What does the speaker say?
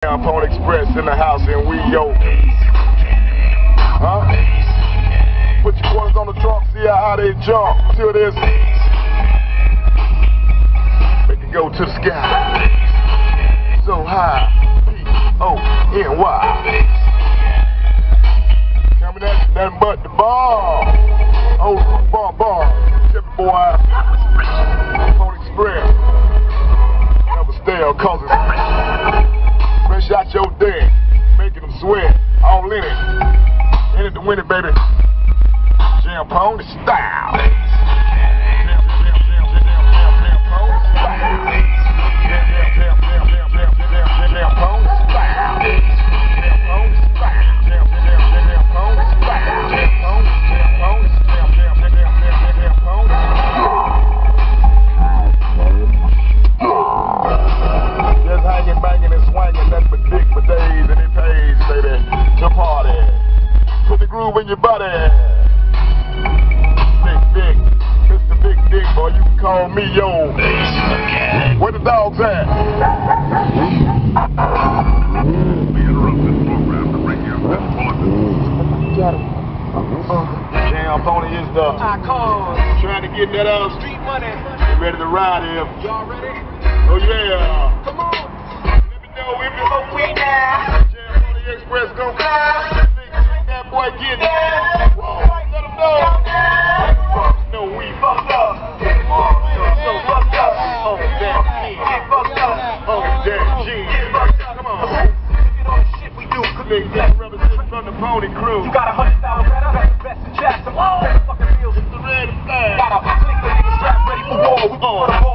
Pony Express in the house and we yo. Huh? Put your quarters on the trunk, see how they jump. Till this. Make it go to the sky. So high. P-O-N-Y. Coming at nothing but the ball. Old school ball. Chipper boy. Pony Express. Never stale cause it's fresh out your day, making them sweat, all in it. In it to win it, baby. Jam Pony style. Jam Pony style. Jam Pony style. Jam Pony style. Jam Pony style. Jam Pony just hanging, banging, and swinging, nothing but dick for days, and it pays, baby, to party. Put the groove in your body. Big, Mr. Big Dick, boy, you can call me yo. Where the dogs at? We interrupt this program to bring you this bulletin. Jam Pony is the icon. Trying to get that street money. Ready to ride here. Y'all ready? Oh yeah. Come on. Let me know if it's okay now. Jam Pony Express gon' fly. That boy get it. Whoa, let him know. No, we fucked up. So fucked up. Oh, that G. Fucked up. Oh, that G. Come on. You know the shit we do. Niggas that represent from the Pony crew. You got 100,000 better. That's the best in Jackson. Better fucking feel. It's the red flag. Got a click of niggas strapped ready for war. We on.